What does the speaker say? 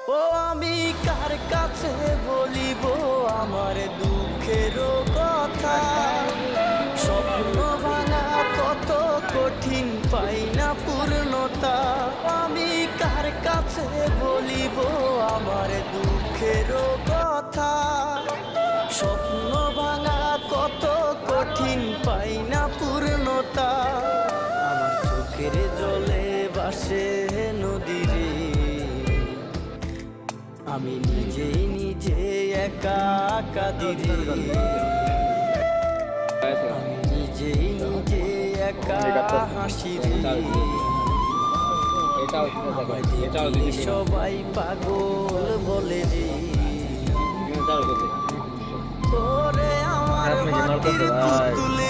ও আমি কার কাছে বলিব আমার দুঃখের কথা, স্বপ্ন ভাঙা কত কঠিন পাই না পূর্ণতা। আমি কার কাছে বলিব আমার দুঃখের কথা, স্বপ্ন ভাঙা কত কঠিন পাই না পূর্ণতা। আমার চোখের জলে ভাসে নদীরে, আমি নিজেই নিজে একা কাঁদিরে, আমি নিজেই নিজে একা হাসিরে। আমায় দেখলে সবাই পাগল বলে রে, ওরে আমার মাটির পুতুলে